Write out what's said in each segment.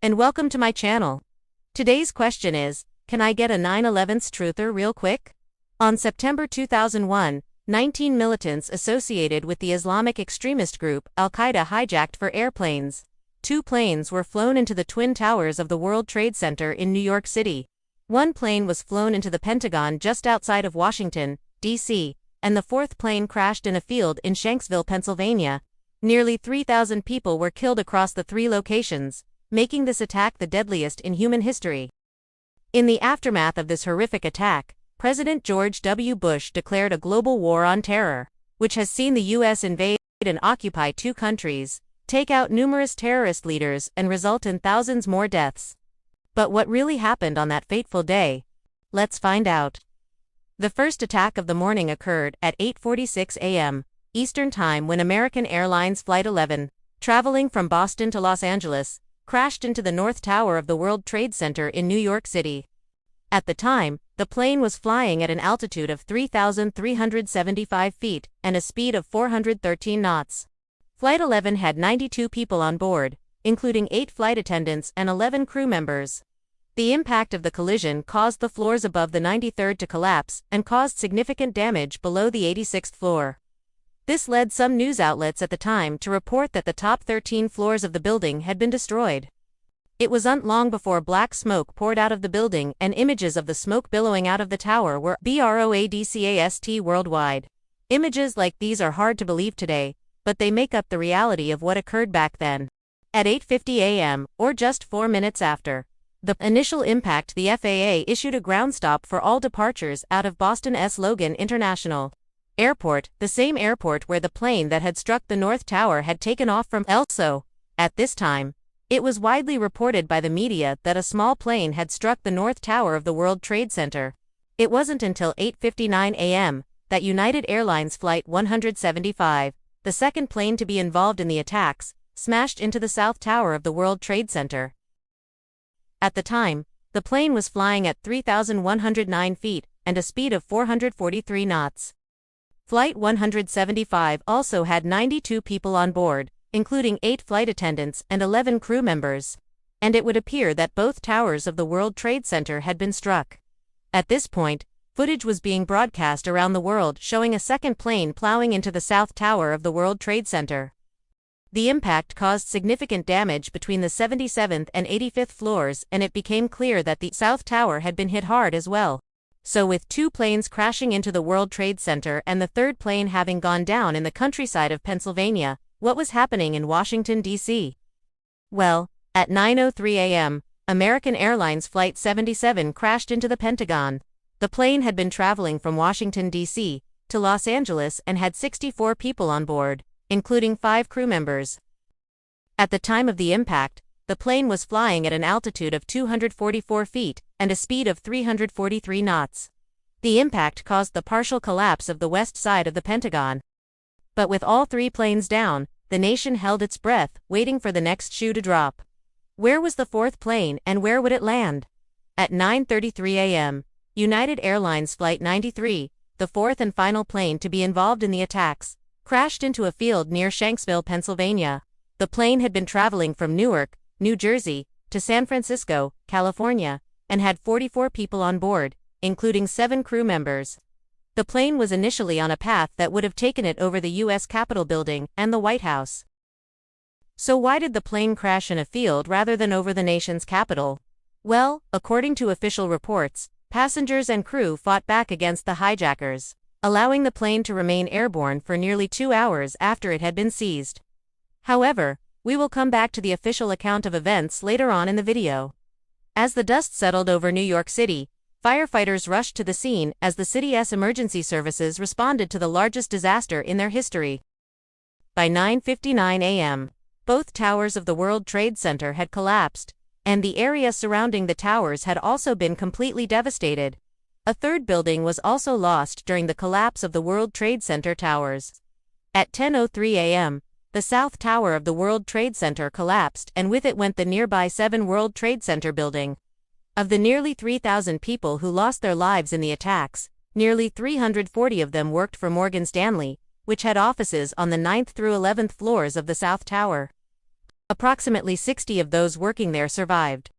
and welcome to my channel. Today's question is, can I get a 9/11's truther real quick? On September 2001, 19 militants associated with the Islamic extremist group Al-Qaeda hijacked four airplanes. 2 planes were flown into the Twin Towers of the World Trade Center in New York City. 1 plane was flown into the Pentagon just outside of Washington, D.C., and the 4th plane crashed in a field in Shanksville, Pennsylvania. Nearly 3,000 people were killed across the 3 locations, making this attack the deadliest in human history. In the aftermath of this horrific attack, President George W. Bush declared a global war on terror, which has seen the U.S. invade and occupy 2 countries, take out numerous terrorist leaders, and result in thousands more deaths. But what really happened on that fateful day? Let's find out. The first attack of the morning occurred at 8:46 a.m. Eastern Time when American Airlines Flight 11, traveling from Boston to Los Angeles, crashed into the North Tower of the World Trade Center in New York City. At the time, the plane was flying at an altitude of 3,375 feet and a speed of 413 knots. Flight 11 had 92 people on board, including 8 flight attendants and 11 crew members. The impact of the collision caused the floors above the 93rd to collapse and caused significant damage below the 86th floor. This led some news outlets at the time to report that the top 13 floors of the building had been destroyed. It wasn't long before black smoke poured out of the building and images of the smoke billowing out of the tower were broadcast worldwide. Images like these are hard to believe today, but they make up the reality of what occurred back then. At 8:50 a.m., or just 4 minutes after the initial impact, the FAA issued a ground stop for all departures out of Boston S. Logan International Airport, the same airport where the plane that had struck the North Tower had taken off from. Also, at this time, it was widely reported by the media that a small plane had struck the North Tower of the World Trade Center. It wasn't until 8:59 a.m. that United Airlines Flight 175, the second plane to be involved in the attacks, smashed into the South Tower of the World Trade Center. At the time, the plane was flying at 3,109 feet and a speed of 443 knots. Flight 175 also had 92 people on board, including 8 flight attendants and 11 crew members. And it would appear that both towers of the World Trade Center had been struck. At this point, footage was being broadcast around the world showing a second plane plowing into the South Tower of the World Trade Center. The impact caused significant damage between the 77th and 85th floors, and it became clear that the South Tower had been hit hard as well. So with 2 planes crashing into the World Trade Center and the 3rd plane having gone down in the countryside of Pennsylvania, what was happening in Washington, D.C.? Well, at 9:03 a.m., American Airlines Flight 77 crashed into the Pentagon. The plane had been traveling from Washington, D.C., to Los Angeles and had 64 people on board, including 5 crew members. At the time of the impact, the plane was flying at an altitude of 244 feet and a speed of 343 knots. The impact caused the partial collapse of the west side of the Pentagon. But with all 3 planes down, the nation held its breath, waiting for the next shoe to drop. Where was the 4th plane and where would it land? At 9:33 a.m., United Airlines Flight 93, the 4th and final plane to be involved in the attacks, crashed into a field near Shanksville, Pennsylvania. The plane had been traveling from Newark, New Jersey, to San Francisco, California, and had 44 people on board, including 7 crew members. The plane was initially on a path that would have taken it over the U.S. Capitol building and the White House. So why did the plane crash in a field rather than over the nation's capital? Well, according to official reports, passengers and crew fought back against the hijackers, allowing the plane to remain airborne for nearly 2 hours after it had been seized. However, we will come back to the official account of events later on in the video. As the dust settled over New York City, firefighters rushed to the scene as the city's emergency services responded to the largest disaster in their history. By 9:59 a.m., both towers of the World Trade Center had collapsed, and the area surrounding the towers had also been completely devastated. A 3rd building was also lost during the collapse of the World Trade Center towers. At 10:03 a.m., the South Tower of the World Trade Center collapsed, and with it went the nearby 7 World Trade Center building. Of the nearly 3,000 people who lost their lives in the attacks, nearly 340 of them worked for Morgan Stanley, which had offices on the 9th through 11th floors of the South Tower. Approximately 60 of those working there survived.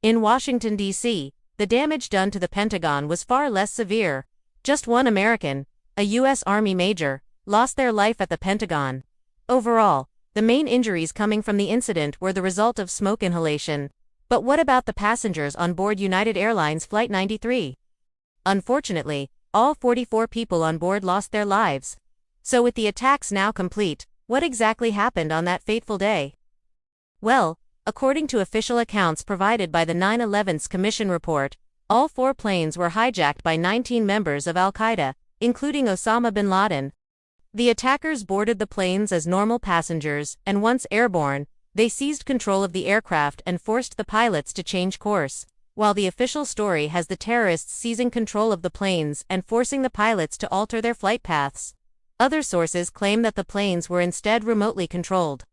In Washington, D.C., the damage done to the Pentagon was far less severe. Just one American, a U.S. Army major, lost their life at the Pentagon. Overall, the main injuries coming from the incident were the result of smoke inhalation. But what about the passengers on board United Airlines Flight 93? Unfortunately, all 44 people on board lost their lives. So with the attacks now complete, what exactly happened on that fateful day? Well, according to official accounts provided by the 9/11's Commission report, all 4 planes were hijacked by 19 members of Al-Qaeda, including Osama bin Laden. The attackers boarded the planes as normal passengers, and once airborne, they seized control of the aircraft and forced the pilots to change course. While the official story has the terrorists seizing control of the planes and forcing the pilots to alter their flight paths, other sources claim that the planes were instead remotely controlled.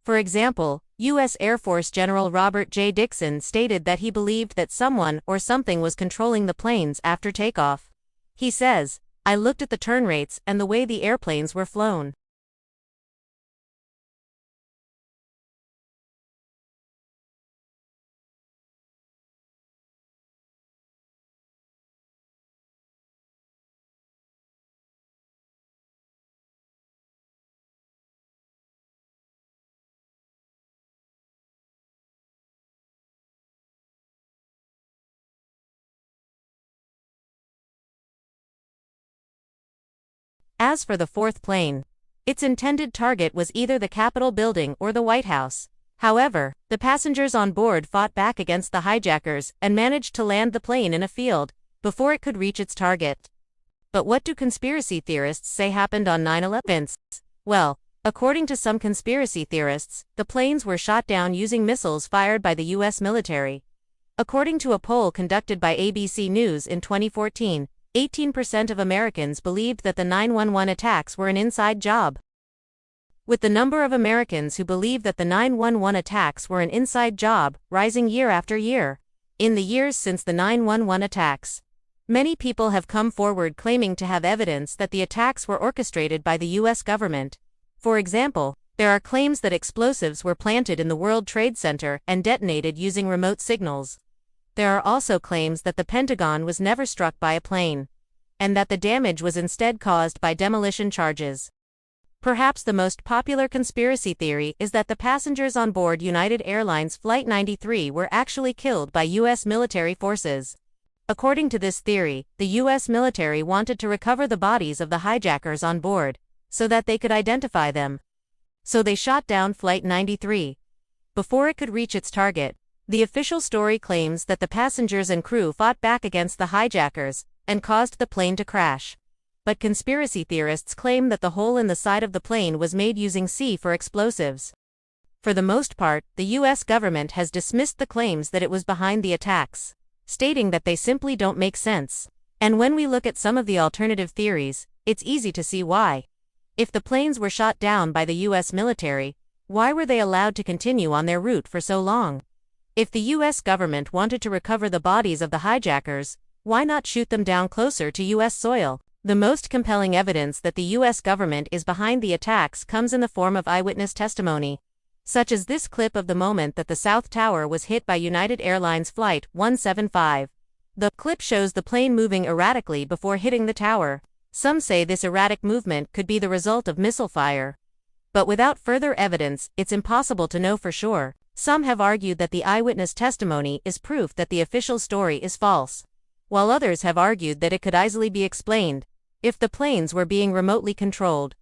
For example, U.S. Air Force General Robert J. Dixon stated that he believed that someone or something was controlling the planes after takeoff. He says, "I looked at the turn rates and the way the airplanes were flown. As for the 4th plane, its intended target was either the Capitol building or the White House. However, the passengers on board fought back against the hijackers and managed to land the plane in a field before it could reach its target. But what do conspiracy theorists say happened on 9/11? Well, according to some conspiracy theorists, the planes were shot down using missiles fired by the U.S. military. According to a poll conducted by ABC News in 2014, 18% of Americans believed that the 9/11 attacks were an inside job. With the number of Americans who believe that the 9/11 attacks were an inside job rising year after year. In the years since the 9/11 attacks, many people have come forward claiming to have evidence that the attacks were orchestrated by the U.S. government. For example, there are claims that explosives were planted in the World Trade Center and detonated using remote signals. There are also claims that the Pentagon was never struck by a plane, and that the damage was instead caused by demolition charges. Perhaps the most popular conspiracy theory is that the passengers on board United Airlines Flight 93 were actually killed by U.S. military forces. According to this theory, the U.S. military wanted to recover the bodies of the hijackers on board, so that they could identify them. So they shot down Flight 93 before it could reach its target. The official story claims that the passengers and crew fought back against the hijackers and caused the plane to crash. But conspiracy theorists claim that the hole in the side of the plane was made using C for explosives. For the most part, the U.S. government has dismissed the claims that it was behind the attacks, stating that they simply don't make sense. And when we look at some of the alternative theories, it's easy to see why. If the planes were shot down by the U.S. military, why were they allowed to continue on their route for so long? If the U.S. government wanted to recover the bodies of the hijackers, why not shoot them down closer to U.S. soil? The most compelling evidence that the U.S. government is behind the attacks comes in the form of eyewitness testimony, such as this clip of the moment that the South Tower was hit by United Airlines Flight 175. The clip shows the plane moving erratically before hitting the tower. Some say this erratic movement could be the result of missile fire. But without further evidence, it's impossible to know for sure. Some have argued that the eyewitness testimony is proof that the official story is false, while others have argued that it could easily be explained if the planes were being remotely controlled.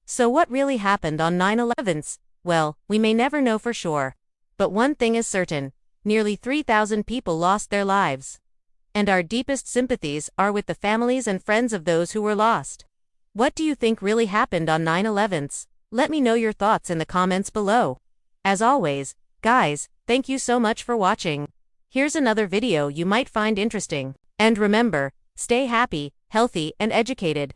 So what really happened on 9/11? Well, we may never know for sure. But one thing is certain, nearly 3,000 people lost their lives. And our deepest sympathies are with the families and friends of those who were lost. What do you think really happened on 9/11? Let me know your thoughts in the comments below. As always, guys, thank you so much for watching. Here's another video you might find interesting. And remember, stay happy, healthy, and educated.